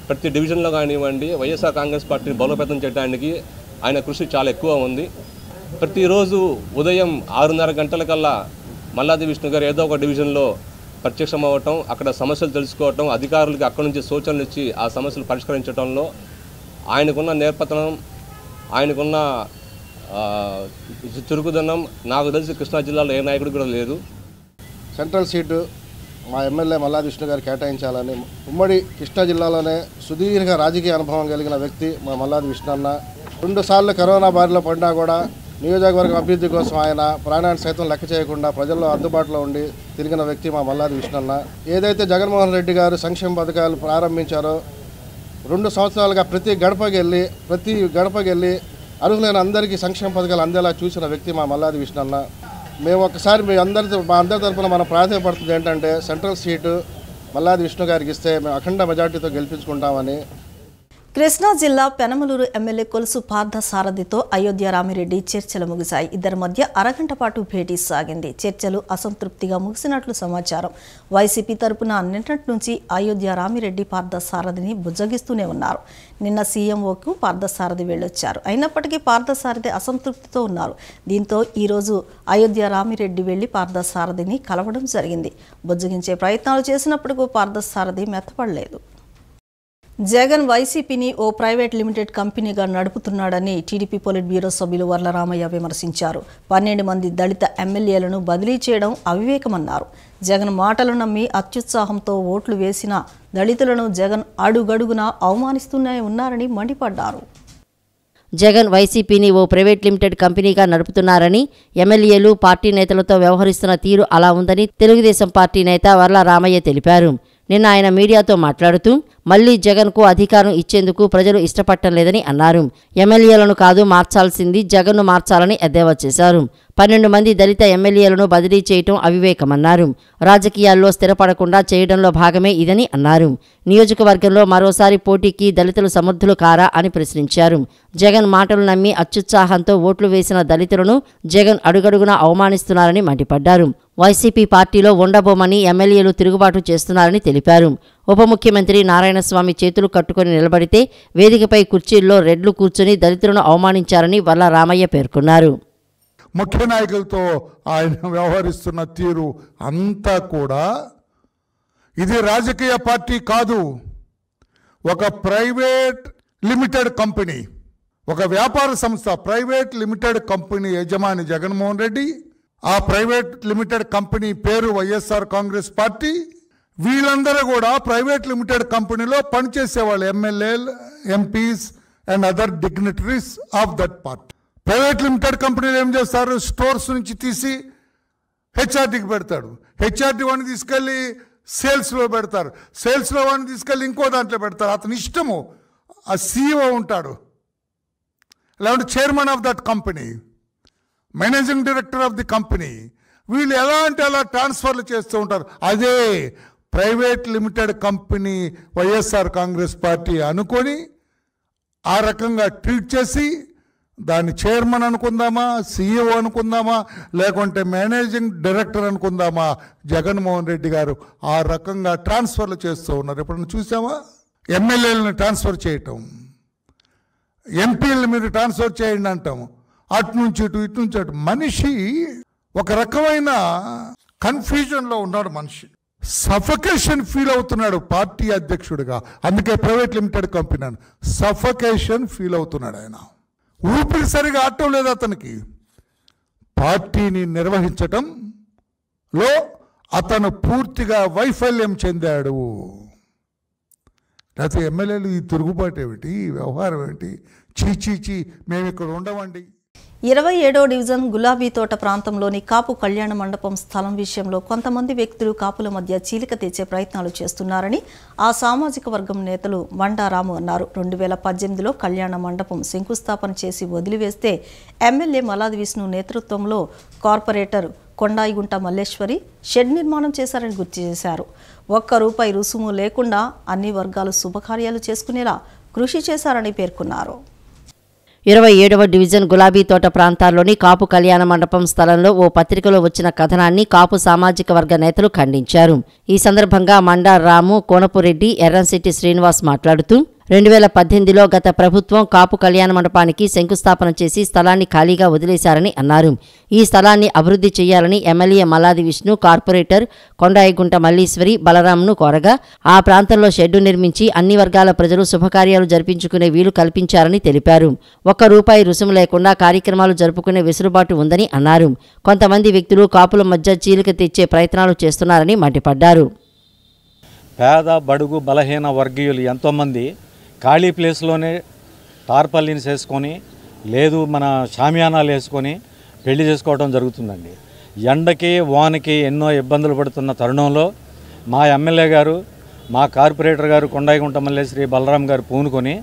ప్రతి డివిజన్లో కానివ్వండి వైఎస్ఆర్ కాంగ్రెస్ పార్టీని బలోపేతం చేయడానికి ఆయన కృషి చాలా ఎక్కువ ఉంది. ప్రతిరోజు ఉదయం 6:30 గంటలకల్లా మల్లాది విష్ణు గారు ఏదో ఒక డివిజన్లో ప్రత్యక్షం అవ్వటం, అక్కడ సమస్యలు తెలుసుకోవటం, అధికారులకి అక్కడి నుంచి సూచనలు ఇచ్చి ఆ సమస్యలు పరిష్కరించడంలో ఆయనకున్న నేర్పతనం, ఆయనకున్న చురుకుదనం నాకు తెలిసి కృష్ణా జిల్లాలో ఏ నాయకుడు కూడా లేదు.
సెంట్రల్ సీటు మా ఎమ్మెల్యే మల్లాది విష్ణు గారు కేటాయించాలని, ఉమ్మడి కృష్ణా జిల్లాలోనే సుదీర్ఘ రాజకీయ అనుభవం కలిగిన వ్యక్తి మా మల్లాది విష్ణు అన్న. 2 సార్లు కరోనా బారిలో పడినా కూడా నియోజకవర్గం అభివృద్ధి కోసం ఆయన ప్రాణాన్ని సైతం లెక్క చేయకుండా ప్రజల్లో అందుబాటులో ఉండి తిరిగిన వ్యక్తి మా మల్లాది విష్ణు అన్న. ఏదైతే జగన్మోహన్ రెడ్డి గారు సంక్షేమ పథకాలు ప్రారంభించారో 2 సంవత్సరాలుగా ప్రతి గడపకి వెళ్ళి అర్హులైన అందరికీ సంక్షేమ పథకాలు అందేలా చూసిన వ్యక్తి మా మల్లాది విష్ణు అన్న. మేము ఒక్కసారి మా అందరి తరఫున మనం ప్రాధాన్యపడుతుంది ఏంటంటే సెంట్రల్ సీటు మల్లాది విష్ణు గారికి ఇస్తే మేము అఖండ మెజార్టీతో గెలిపించుకుంటామని.
కృష్ణా జిల్లా పెనమలూరు ఎమ్మెల్యే కొలుసు పార్థ సారథితో అయోధ్య రామిరెడ్డి చర్చలు ముగిశాయి. ఇద్దరి మధ్య అరగంట పాటు భేటీ సాగింది. చర్చలు అసంతృప్తిగా ముగిసినట్లు సమాచారం. వైసీపీ తరపున నిన్నటి నుంచి అయోధ్య రామిరెడ్డి పార్థ సారథిని బుజ్జగిస్తూనే ఉన్నారు. నిన్న సీఎంఓకు పార్థ సారథి వెళ్ళొచ్చారు. అయినప్పటికీ పార్థ సారథి అసంతృప్తితో ఉన్నారు. దీంతో ఈరోజు అయోధ్య రామిరెడ్డి వెళ్లి పార్థ సారథిని కలవడం జరిగింది. బుజ్జగించే ప్రయత్నాలు చేసినప్పటికీ పార్థ సారథి మెత్తపడలేదు. జగన్ వైసీపీని ఓ ప్రైవేట్ లిమిటెడ్ కంపెనీగా నడుపుతున్నాడని టీడీపీ పొలిట్ బ్యూరో సభ్యులు వర్ల రామయ్య విమర్శించారు. 12 మంది దళిత ఎమ్మెల్యేలను బదిలీ చేయడం అవివేకమన్నారు. జగన్ మాటలు నమ్మి అత్యుత్సాహంతో ఓట్లు వేసిన దళితులను జగన్ అడుగడుగునా అవమానిస్తూనే ఉన్నారని మండిపడ్డారు.
జగన్ వైసీపీని ఓ ప్రైవేట్ లిమిటెడ్ కంపెనీగా నడుపుతున్నారని, ఎమ్మెల్యేలు పార్టీ నేతలతో వ్యవహరిస్తున్న తీరు అలా ఉందని తెలుగుదేశం పార్టీ నేత వర్ల రామయ్య తెలిపారు. నిన్న ఆయన మీడియాతో మాట్లాడుతూ మళ్లీ జగన్కు అధికారం ఇచ్చేందుకు ప్రజలు ఇష్టపడటం లేదని అన్నారు. ఎమ్మెల్యేలను కాదు మార్చాల్సింది జగన్ను మార్చాలని ఎద్దేవా చేశారు. 12 మంది దళిత ఎమ్మెల్యేలను బదిలీ చేయటం అవివేకమన్నారు. రాజకీయాల్లో స్థిరపడకుండా చేయడంలో భాగమే ఇదని అన్నారు. నియోజకవర్గంలో మరోసారి పోటీకి దళితులు సమర్థులు కారా అని ప్రశ్నించారు. జగన్ మాటలు నమ్మి అత్యుత్సాహంతో ఓట్లు వేసిన దళితులను జగన్ అడుగడుగునా అవమానిస్తున్నారని మండిపడ్డారు. వైసీపీ పార్టీలో ఉండబోమని ఎమ్మెల్యేలు తిరుగుబాటు చేస్తున్నారని తెలిపారు. ఉప ముఖ్యమంత్రి నారాయణస్వామి చేతులు కట్టుకుని నిలబడితే వేదికపై కుర్చీల్లో రెడ్లు కూర్చుని దళితులను అవమానించారని వర్ల రామయ్య పేర్కొన్నారు.
ముఖ్య నాయకులతో ఆయన వ్యవహరిస్తున్న తీరు అంతా కూడా ఇది రాజకీయ పార్టీ కాదు, ఒక ప్రైవేట్ లిమిటెడ్ కంపెనీ. ఒక వ్యాపార సంస్థ ప్రైవేట్ లిమిటెడ్ కంపెనీ యజమాని జగన్మోహన్ రెడ్డి, ఆ ప్రైవేట్ లిమిటెడ్ కంపెనీ పేరు వైఎస్ఆర్ కాంగ్రెస్ పార్టీ. వీళ్ళందరూ కూడా ప్రైవేట్ లిమిటెడ్ కంపెనీలో పనిచేసేవాళ్ళు, ఎమ్మెల్యేలు, MPs and other dignitaries of that party. Private limited కంపెనీలు ఏం చేస్తారు, స్టోర్స్ నుంచి తీసి హెచ్ఆర్డీకి పెడతాడు, హెచ్ఆర్డీ వాడిని తీసుకెళ్ళి సేల్స్లో పెడతారు, సేల్స్లో వాడిని తీసుకెళ్ళి ఇంకో దాంట్లో పెడతారు. అతని ఇష్టము. ఆ సీఈఓ ఉంటాడు, లేదంటే chairman of that company, managing director of the company. వీళ్ళు ఎలా అంటే అలా ట్రాన్స్ఫర్లు చేస్తూ ఉంటారు. అదే private limited company YSR Congress party అనుకొని ఆ రకంగా ట్రీట్ చేసి దాన్ని చైర్మన్ అనుకుందామా, సీఈఓ అనుకుందామా, లేకుంటే మేనేజింగ్ డైరెక్టర్ అనుకుందామా, జగన్మోహన్ రెడ్డి గారు ఆ రకంగా ట్రాన్స్ఫర్లు చేస్తూ ఉన్నారు. ఎప్పుడన్నా చూసామా? ఎమ్మెల్యేలను ట్రాన్స్ఫర్ చేయటం, ఎంపీలను మీరు ట్రాన్స్ఫర్ చేయండి అంటాము, అటు నుంచి ఇటు, ఇటు నుంచి అటు. మనిషి ఒక రకమైన కన్ఫ్యూజన్లో ఉన్నాడు. మనిషి సఫకేషన్ ఫీల్ అవుతున్నాడు పార్టీ అధ్యక్షుడిగా. అందుకే private limited company suffocation feel అవుతున్నాడు ఆయన. ఊపిరి సరిగా ఆడటం లేదు అతనికి. పార్టీని నిర్వహించటంలో అతను పూర్తిగా వైఫల్యం చెందాడు. లేకపోతే ఎమ్మెల్యేలు ఈ తిరుగుబాటు ఏమిటి, ఈ వ్యవహారం ఏమిటి, చీచీచి మేము ఇక్కడ ఉండమండి.
27వ డివిజన్ గులాబీ తోట ప్రాంతంలోని కాపు కళ్యాణ మండపం స్థలం విషయంలో కొంతమంది వ్యక్తులు కాపుల మధ్య చీలిక తెచ్చే ప్రయత్నాలు చేస్తున్నారని ఆ సామాజిక వర్గం నేతలు వండారాము అన్నారు. 2018లో కళ్యాణ మండపం శంకుస్థాపన చేసి వదిలివేస్తే ఎమ్మెల్యే మల్లాది విష్ణు నేతృత్వంలో కార్పొరేటర్ కొండాయిగుంట మల్లేశ్వరి షెడ్ నిర్మాణం చేశారని గుర్తు చేశారు. ₹1 రుసుము లేకుండా అన్ని వర్గాలు శుభకార్యాలు చేసుకునేలా కృషి చేశారని పేర్కొన్నారు.
27వ డివిజన్ గులాబీ తోట ప్రాంతాల్లోని కాపు కళ్యాణ మండపం స్థలంలో ఓ పత్రికలో వచ్చిన కథనాన్ని కాపు సామాజిక వర్గ నేతలు ఖండించారు. ఈ సందర్భంగా మండా రాము, కోనపురెడ్డి, ఎర్రంశెట్టి శ్రీనివాస్ మాట్లాడుతూ 2018లో గత ప్రభుత్వం కాపు కళ్యాణ మండపానికి శంకుస్థాపన చేసి స్థలాన్ని ఖాళీగా వదిలేశారని అన్నారు. ఈ స్థలాన్ని అభివృద్ధి చేయాలని ఎమ్మెల్యే మల్లాది విష్ణు, కార్పొరేటర్ కొండాయిగుంట మల్లీశ్వరి, బలరాంను కోరగా ఆ ప్రాంతంలో షెడ్డు నిర్మించి అన్ని వర్గాల ప్రజలు శుభకార్యాలు జరిపించుకునే వీలు కల్పించారని తెలిపారు. ₹1 రుసుము లేకుండా కార్యక్రమాలు జరుపుకునే వెసులుబాటు ఉందని అన్నారు. కొంతమంది వ్యక్తులు కాపుల మధ్య చీలిక తెచ్చే ప్రయత్నాలు చేస్తున్నారని మండిపడ్డారు.
పేద, బడుగు, బలహీన వర్గీయులు ఎంతోమంది ఖాళీ ప్లేస్లోనే టార్పల్లీని వేసుకొని, లేదు మన షామియానాలు వేసుకొని పెళ్లి చేసుకోవడం జరుగుతుందండి. ఎండకి వానకి ఎన్నో ఇబ్బందులు పడుతున్న తరుణంలో మా ఎమ్మెల్యే గారు, మా కార్పొరేటర్ గారు కొండాయిగుంట మల్లేశ్వరి, బలరాం గారు పూనుకొని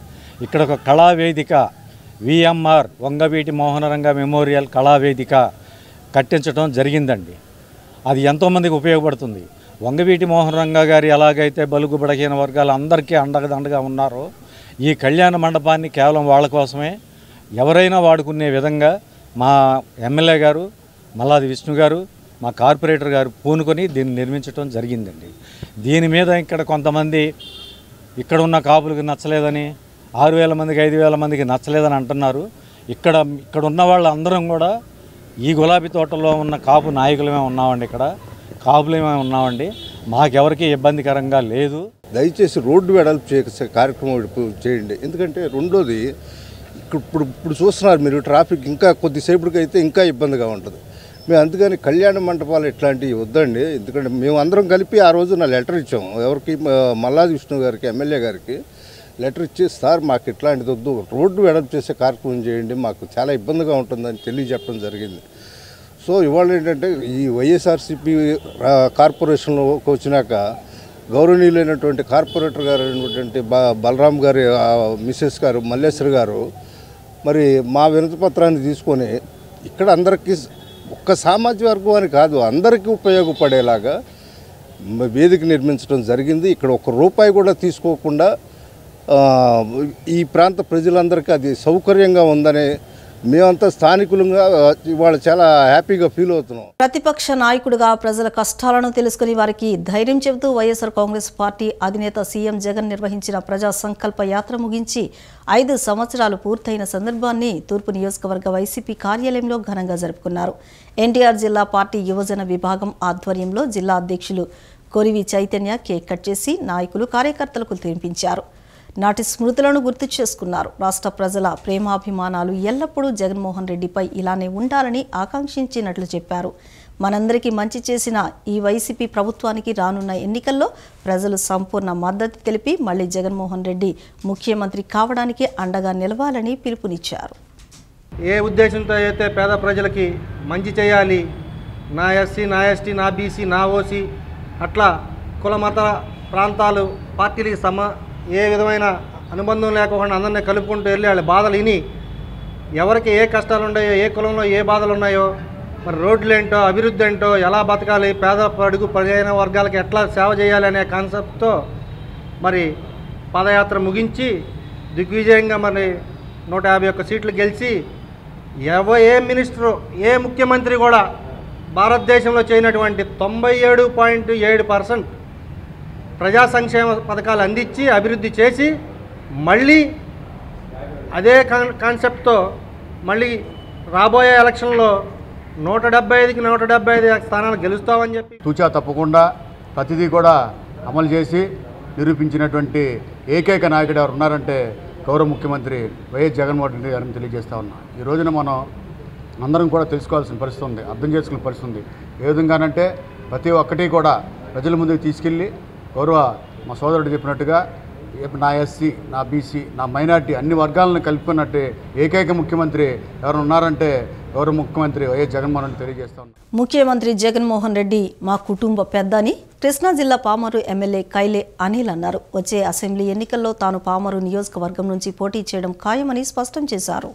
ఇక్కడ ఒక కళావేదిక విఎంఆర్ వంగవీటి మోహనరంగ మెమోరియల్ కళావేదిక కట్టించడం జరిగిందండి. అది ఎంతోమందికి ఉపయోగపడుతుంది. వంగవీటి మోహనరంగ గారు ఎలాగైతే బలుగు బలహీన వర్గాలు అందరికీ అండగా ఉన్నారో, ఈ కళ్యాణ మండపాన్ని కేవలం వాళ్ళ కోసమే ఎవరైనా వాడుకునే విధంగా మా ఎమ్మెల్యే గారు, మల్లాది విష్ణు గారు, మా కార్పొరేటర్ గారు పూనుకొని దీన్ని నిర్మించడం జరిగిందండి. దీని మీద ఇక్కడ కొంతమంది ఇక్కడ ఉన్న కాపులకు నచ్చలేదని, 6,000 మందికి 5,000 మందికి నచ్చలేదని అంటున్నారు. ఇక్కడ ఉన్న వాళ్ళందరం కూడా ఈ గులాబీ తోటలో ఉన్న కాపు నాయకులమే ఉన్నామండి. ఇక్కడ కాపులమే ఉన్నామండి. మాకెవరికి ఇబ్బందికరంగా లేదు.
దయచేసి రోడ్డు వెడల్పు చేసే కార్యక్రమం చేయండి. ఎందుకంటే రెండోది ఇప్పుడు చూస్తున్నారు మీరు, ట్రాఫిక్ ఇంకా కొద్దిసేపటికి అయితే ఇంకా ఇబ్బందిగా ఉంటుంది. మేము అందుకని కళ్యాణ మండపాలు ఇట్లాంటివి వద్దండి. ఎందుకంటే మేము అందరం కలిపి ఆ రోజు నా లెటర్ ఇచ్చాము. ఎవరికి, మల్లాది విష్ణు గారికి, ఎమ్మెల్యే గారికి లెటర్ ఇచ్చి, సార్ మాకు ఇట్లాంటిది వద్దు, రోడ్డు వెడల్పు చేసే కార్యక్రమం చేయండి, మాకు చాలా ఇబ్బందిగా ఉంటుందని తెలియజెప్పడం జరిగింది. సో ఇవాళ ఏంటంటే ఈ వైఎస్ఆర్సీపీ కార్పొరేషన్లోకి వచ్చినాక గౌరవనీయులైనటువంటి కార్పొరేటర్ గారు అయినటువంటి బలరాం గారి మిసెస్ గారు మల్లేశ్వరి గారు మరి మా వినతి పత్రాన్ని తీసుకొని ఇక్కడ అందరికీ, ఒక్క సామాజిక వర్గం అని కాదు, అందరికీ ఉపయోగపడేలాగా వేదిక నిర్మించడం జరిగింది. ఇక్కడ ₹1 కూడా తీసుకోకుండా ఈ ప్రాంత ప్రజలందరికీ అది సౌకర్యంగా ఉందనే మేమంతా స్థానికులుగా ఇవాళ చాలా హ్యాపీగా ఫీల్ అవుతున్నాం.
ప్రతిపక్ష నాయకుడిగా ప్రజల కష్టాలను తెలుసుకుని వారికి ధైర్యం చెబుతూ వైఎస్ఆర్ కాంగ్రెస్ పార్టీ అధినేత సీఎం జగన్ నిర్వహించిన ప్రజా సంకల్ప యాత్ర ముగించి 5 సంవత్సరాలు పూర్తయిన సందర్భాన్ని తూర్పు నియోజకవర్గ వైసీపీ కార్యాలయంలో ఘనంగా జరుపుకున్నారు. ఎన్టీఆర్ జిల్లా పార్టీ యువజన విభాగం ఆధ్వర్యంలో జిల్లా అధ్యక్షులు కొరివి చైతన్య కేక్ కట్ చేసి నాయకులు, కార్యకర్తలకు తినిపించారు. నాటి స్మృతులను గుర్తు చేసుకున్నారు. రాష్ట్ర ప్రజల ప్రేమాభిమానాలు ఎల్లప్పుడూ జగన్మోహన్ రెడ్డిపై ఇలానే ఉండాలని ఆకాంక్షించినట్లు చెప్పారు. మనందరికీ మంచి చేసిన ఈ వైసీపీ ప్రభుత్వానికి రానున్న ఎన్నికల్లో ప్రజలు సంపూర్ణ మద్దతు తెలిపి మళ్లీ జగన్మోహన్ రెడ్డి ముఖ్యమంత్రి కావడానికి అండగా నిలవాలని పిలుపునిచ్చారు.
ఏ ఉద్దేశంతో అయితే పేద ప్రజలకి మంచి చేయాలి, నా ఎస్సీ, నా ఎస్టీ, నా బీసీ, నా ఓసీ అట్లా కుల మత ప్రాంతాలు పార్టీలకి ఏ విధమైన అనుబంధం లేకుండా అందరినీ కలుపుకుంటూ వెళ్ళి వాళ్ళ బాధలు విని ఎవరికి ఏ కష్టాలు ఉన్నాయో, ఏ కులంలో ఏ బాధలు ఉన్నాయో, మరి రోడ్లు ఏంటో, అభివృద్ధి ఏంటో, ఎలా బతకాలి, పేద పడుగు పడిన వర్గాలకి ఎట్లా సేవ చేయాలి అనే కాన్సెప్ట్తో మరి పాదయాత్ర ముగించి దిగ్విజయంగా మరి 151 సీట్లు గెలిచి ఏ మినిస్టరు, ఏ ముఖ్యమంత్రి కూడా భారతదేశంలో చేయనటువంటి 97.7% ప్రజా సంక్షేమ పథకాలు అందించి అభివృద్ధి చేసి మళ్ళీ అదే కాన్సెప్ట్తో మళ్ళీ రాబోయే ఎలక్షన్లో 175కి 175 స్థానాలు గెలుస్తామని చెప్పి
తూచా తప్పకుండా ప్రతిదీ కూడా అమలు చేసి నిరూపించినటువంటి ఏకైక నాయకుడు ఎవరు ఉన్నారంటే గౌరవ ముఖ్యమంత్రి వైఎస్ జగన్మోహన్ రెడ్డి గారిని తెలియజేస్తా ఉన్నాం. ఈ రోజున మనం అందరం కూడా తెలుసుకోవాల్సిన పరిస్థితి ఉంది, అర్థం చేసుకునే పరిస్థితి ఉంది. ఏ విధంగానంటే ప్రతి ఒక్కటి కూడా ప్రజల ముందుకు తీసుకెళ్ళి గౌరవ మా సోదరుడు చెప్పినట్టుగా నా ఎస్సీ, నా బీసీ, నా మైనార్టీ అన్ని వర్గాలను కలుపుకున్నట్టు ఏకైక ముఖ్యమంత్రి ఎవరు ఉన్నారంటే గౌరవ ముఖ్యమంత్రి వైఎస్ జగన్మోహన్ రెడ్డి తెలియజేస్తా ఉన్నారు.
ముఖ్యమంత్రి జగన్మోహన్ రెడ్డి మా కుటుంబ పెద్ద అని కృష్ణా జిల్లా పామరు ఎమ్మెల్యే కైలే అనిల్ అన్నారు. వచ్చే అసెంబ్లీ ఎన్నికల్లో తాను పామరు నియోజకవర్గం నుంచి పోటీ చేయడం ఖాయమని స్పష్టం చేశారు.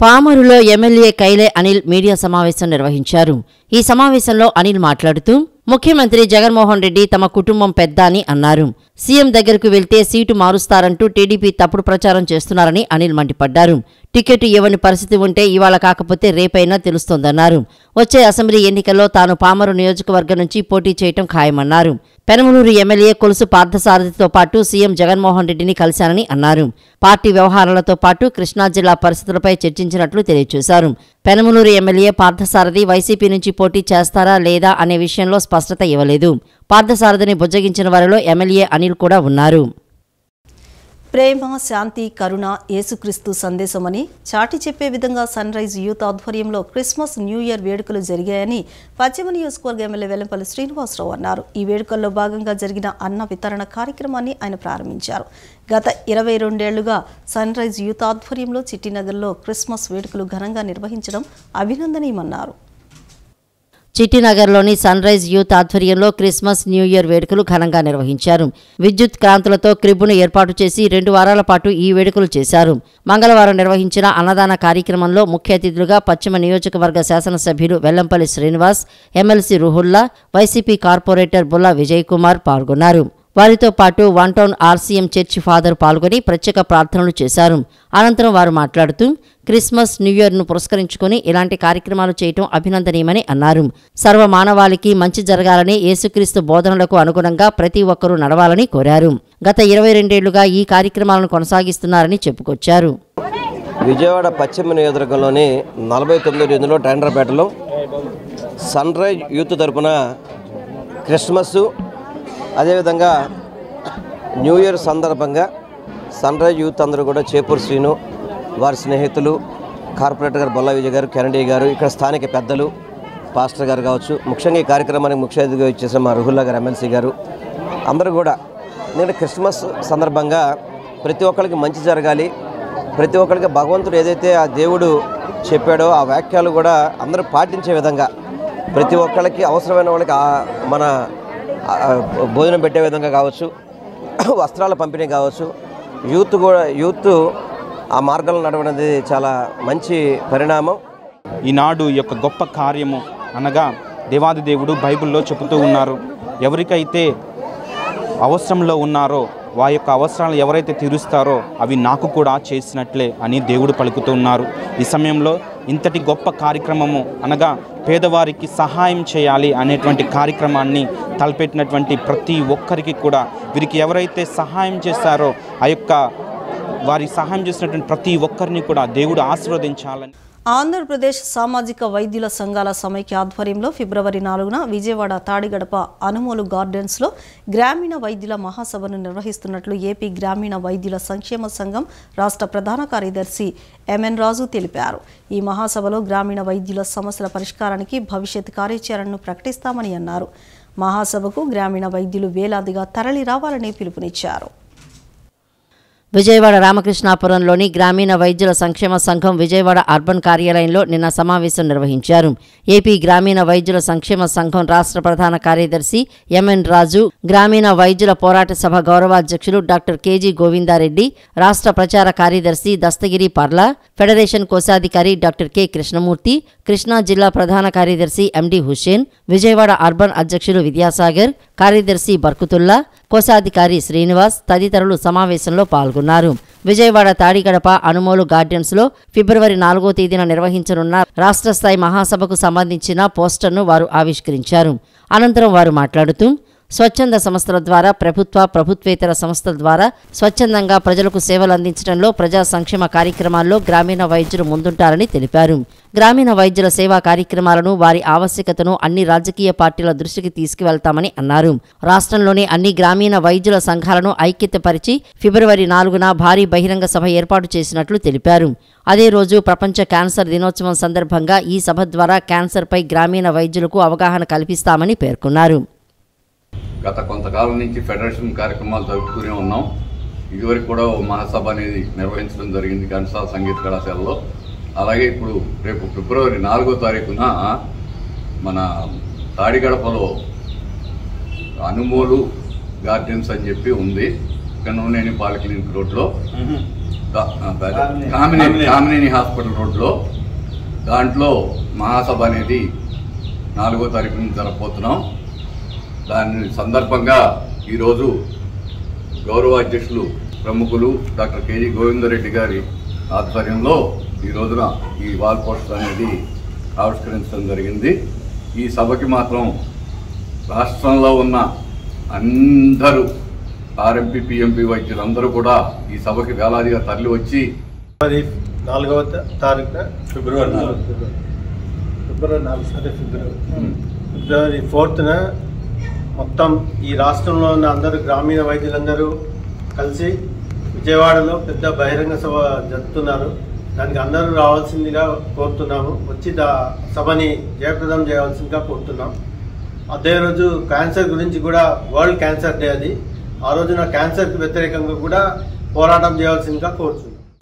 పామరులో ఎమ్మెల్యే కైలే అనిల్ మీడియా సమావేశం నిర్వహించారు. ఈ సమావేశంలో అనిల్ మాట్లాడుతూ ముఖ్యమంత్రి జగన్మోహన్ రెడ్డి తమ కుటుంబం పెద్ద అని అన్నారు. సీఎం దగ్గరకు వెళ్తే సీటు మారుస్తారంటూ టీడీపీ తప్పుడు ప్రచారం చేస్తున్నారని అనిల్ మండిపడ్డారు. టికెట్ ఇవ్వని పరిస్థితి ఉంటే ఇవాళ కాకపోతే రేపైనా తెలుస్తోందన్నారు. వచ్చే అసెంబ్లీ ఎన్నికల్లో తాను పామరు నియోజకవర్గం నుంచి పోటీ చేయటం ఖాయమన్నారు. పెనమలూరు ఎమ్మెల్యే కొలుసు పార్థసారథితో పాటు సీఎం జగన్మోహన్ రెడ్డిని కలిశానని అన్నారు. పార్టీ వ్యవహారాలతో పాటు కృష్ణా జిల్లా పరిస్థితులపై చర్చించినట్లు తెలియజేశారు. పెనమలూరు ఎమ్మెల్యే పార్థసారథి వైసీపీ నుంచి పోటీ చేస్తారా లేదా అనే విషయంలో స్పష్టత ఇవ్వలేదు. పార్థసారథిని బుజ్జగించిన వారిలో ఎమ్మెల్యే అనిల్ కూడా ఉన్నారు.
ప్రేమ, శాంతి, కరుణ యేసుక్రీస్తు సందేశమని చాటి చెప్పే విధంగా సన్ రైజ్ యూత్ ఆధ్వర్యంలో క్రిస్మస్, న్యూ ఇయర్ వేడుకలు జరిగాయని పశ్చిమ నియోజకవర్గ ఎమ్మెల్యే వెల్లంపల్లి శ్రీనివాసరావు అన్నారు. ఈ వేడుకల్లో భాగంగా జరిగిన అన్న వితరణ కార్యక్రమాన్ని ఆయన ప్రారంభించారు. గత 22 ఏళ్లుగా సన్ రైజ్ యూత్ ఆధ్వర్యంలో చిట్టినగర్లో క్రిస్మస్ వేడుకలు ఘనంగా నిర్వహించడం అభినందనీయమన్నారు.
చిట్టినగర్లోని సన్ రైజ్ యూత్ ఆధ్వర్యంలో క్రిస్మస్, న్యూ ఇయర్ వేడుకలు ఘనంగా నిర్వహించారు. విద్యుత్ క్రాంతులతో క్రిబ్బును ఏర్పాటు చేసి 2 వారాల పాటు ఈ వేడుకలు చేశారు. మంగళవారం నిర్వహించిన అన్నదాన కార్యక్రమంలో ముఖ్య అతిథులుగా పశ్చిమ నియోజకవర్గ శాసనసభ్యులు వెల్లంపల్లి శ్రీనివాస్, ఎమ్మెల్సీ రుహుల్లా, వైసీపీ కార్పొరేటర్ బుల్లా విజయ్ కుమార్ పాల్గొన్నారు. వారితో పాటు 1 టౌన్ ఆర్సీఎం చర్చి ఫాదర్ పాల్గొని ప్రత్యేక ప్రార్థనలు చేశారు. అనంతరం వారు మాట్లాడుతూ క్రిస్మస్, న్యూ ఇయర్ను పురస్కరించుకుని ఇలాంటి కార్యక్రమాలు చేయటం అభినందనీయమని అన్నారు. సర్వమానవాళికి మంచి జరగాలని, యేసుక్రీస్తు బోధనలకు అనుగుణంగా ప్రతి ఒక్కరూ నడవాలని కోరారు. గత 22 ఏళ్లుగా ఈ కార్యక్రమాలను కొనసాగిస్తున్నారని చెప్పుకొచ్చారు.
విజయవాడ పశ్చిమ నియోజకవర్గంలోని 49 డివిజన్లో టెండర్పేటలో సన్ రైజ్ యూత్ తరపున క్రిస్మస్ అదేవిధంగా న్యూ ఇయర్ సందర్భంగా సన్ రైజ్ యూత్ అందరూ కూడా చేపూర్ శ్రీను, వారి స్నేహితులు, కార్పొరేటర్ గారు బొల్లా విజయ్ గారు, కెనడీ గారు, ఇక్కడ స్థానిక పెద్దలు, పాస్టర్ గారు కావచ్చు, ముఖ్యంగా ఈ కార్యక్రమానికి ముఖ్య అతిథిగా ఇచ్చేసిన మా రుహుల్లా గారు, ఎమ్మెల్సీ గారు అందరూ కూడా నేను క్రిస్మస్ సందర్భంగా ప్రతి ఒక్కరికి మంచి జరగాలి, ప్రతి ఒక్కరికి భగవంతుడు ఏదైతే ఆ దేవుడు చెప్పాడో ఆ వాక్యాలు కూడా అందరూ పాటించే విధంగా ప్రతి ఒక్కరికి అవసరమైన వాళ్ళకి మన భోజనం పెట్టే విధంగా కావచ్చు, వస్త్రాల పంపిణీ కావచ్చు, యూత్ ఆ మార్గాలను నడవడం చాలా మంచి పరిణామం.
ఈనాడు ఈ యొక్క గొప్ప కార్యము అనగా దేవాది దేవుడు బైబిల్లో చెబుతూ ఉన్నారు. ఎవరికైతే అవసరంలో ఉన్నారో వారి యొక్క అవసరాలు ఎవరైతే తీరుస్తారో అవి నాకు కూడా చేసినట్లే అని దేవుడు పలుకుతూ ఉన్నారు. ఈ సమయంలో ఇంతటి గొప్ప కార్యక్రమము అనగా పేదవారికి సహాయం చేయాలి అనేటువంటి కార్యక్రమాన్ని తలపెట్టినటువంటి ప్రతి ఒక్కరికి కూడా వీరికి ఎవరైతే సహాయం చేస్తారో ఆ యొక్క వారి సహాయం చేసినటువంటి ప్రతి ఒక్కరిని కూడా దేవుడు ఆశీర్వదించాలని.
ఆంధ్రప్రదేశ్ సామాజిక వైద్యుల సంఘాల సమైక్య ఆధ్వర్యంలో ఫిబ్రవరి 4న విజయవాడ తాడిగడప అనుమోలు గార్డెన్స్లో గ్రామీణ వైద్యుల మహాసభను నిర్వహిస్తున్నట్లు ఏపీ గ్రామీణ వైద్యుల సంక్షేమ సంఘం రాష్ట్ర ప్రధాన కార్యదర్శి ఎంఎన్ రాజు తెలిపారు. ఈ మహాసభలో గ్రామీణ వైద్యుల సమస్యల పరిష్కారానికి భవిష్యత్ కార్యాచరణను ప్రకటిస్తామని అన్నారు. మహాసభకు గ్రామీణ వైద్యులు వేలాదిగా తరలి రావాలని పిలుపునిచ్చారు.
విజయవాడ రామకృష్ణాపురంలోని గ్రామీణ వైద్యుల సంక్షేమ సంఘం విజయవాడ అర్బన్ కార్యాలయంలో నిన్న సమావేశం నిర్వహించారు. ఏపీ గ్రామీణ వైద్యుల సంక్షేమ సంఘం రాష్ట్ర ప్రధాన కార్యదర్శి ఎంఎన్ రాజు, గ్రామీణ వైద్యుల పోరాట సభ గౌరవాధ్యక్షులు డాక్టర్ కేజీ గోవిందారెడ్డి, రాష్ట్ర ప్రచార కార్యదర్శి దస్తగిరి పర్ల, ఫెడరేషన్ కోశాధికారి డాక్టర్ కె కృష్ణమూర్తి, కృష్ణా జిల్లా ప్రధాన కార్యదర్శి ఎండి హుస్సేన్, విజయవాడ అర్బన్ అధ్యక్షులు విద్యాసాగర్, కార్యదర్శి బర్కుతుల్లా, కోశాధికారి శ్రీనివాస్ తదితరులు సమావేశంలో పాల్గొన్నారు. విజయవాడ తాడిగడప అనుమోలు గార్డెన్స్లో ఫిబ్రవరి 4వ తేదీన నిర్వహించనున్న రాష్ట్ర స్థాయి మహాసభకు సంబంధించిన పోస్టర్ను వారు ఆవిష్కరించారు. అనంతరం వారు మాట్లాడుతూ స్వచ్ఛంద సంస్థల ద్వారా ప్రభుత్వేతర సంస్థల ద్వారా స్వచ్ఛందంగా ప్రజలకు సేవలు అందించడంలో ప్రజా సంక్షేమ కార్యక్రమాల్లో గ్రామీణ వైద్యులు ముందుంటారని తెలిపారు. గ్రామీణ వైద్యుల సేవా కార్యక్రమాలను, వారి ఆవశ్యకతను అన్ని రాజకీయ పార్టీల దృష్టికి తీసుకువెళ్తామని అన్నారు. రాష్ట్రంలోని అన్ని గ్రామీణ వైద్యుల సంఘాలను ఐక్యతపరిచి ఫిబ్రవరి 4న భారీ బహిరంగ సభ ఏర్పాటు చేసినట్లు తెలిపారు. అదే రోజు ప్రపంచ క్యాన్సర్ దినోత్సవం సందర్భంగా ఈ సభ ద్వారా క్యాన్సర్పై గ్రామీణ వైద్యులకు అవగాహన కల్పిస్తామని పేర్కొన్నారు.
గత కొంతకాలం నుంచి ఫెడరేషన్ కార్యక్రమాలు జరుపుతూనే ఉన్నాం. ఇదివరకు కూడా మహాసభ అనేది నిర్వహించడం జరిగింది ఘంటసాల సంగీత కళాశాలలో. అలాగే ఇప్పుడు రేపు ఫిబ్రవరి 4వ తారీఖున మన తాడిగడపలో అనుమోలు గార్డెన్స్ అని చెప్పి ఉంది, కన్నూనేని పాలిక్లినిక్ రోడ్లో, కామినేని హాస్పిటల్ రోడ్లో. దాంట్లో మహాసభ అనేది 4వ తారీఖున జరగబోతున్నాం. దాని సందర్భంగా ఈరోజు గౌరవ అధ్యక్షులు ప్రముఖులు డాక్టర్ కేజీ గోవిందరెడ్డి గారి ఆధ్వర్యంలో ఈ రోజున ఈ వాల్ పోస్టర్ అనేది ఆవిష్కరించడం జరిగింది. ఈ సభకి మాత్రం రాష్ట్రంలో ఉన్న అందరూ ఆర్ఎంపీ పిఎంపీ వైద్యులందరూ కూడా ఈ సభకి వేలాదిగా తరలి వచ్చి
ఫిబ్రవరి 4న మొత్తం ఈ రాష్ట్రంలో ఉన్న అందరూ గ్రామీణ వైద్యులందరూ కలిసి విజయవాడలో పెద్ద బహిరంగ సభ జరుపుతున్నారు. దానికి అందరూ రావాల్సిందిగా కోరుతున్నాము. వచ్చి సభని జయప్రదం చేయవలసిందిగా కోరుతున్నాం. అదే రోజు క్యాన్సర్ గురించి కూడా వరల్డ్ క్యాన్సర్ డే అది. ఆ రోజున క్యాన్సర్కి వ్యతిరేకంగా కూడా పోరాటం చేయవలసిందిగా కోరుతున్నాం.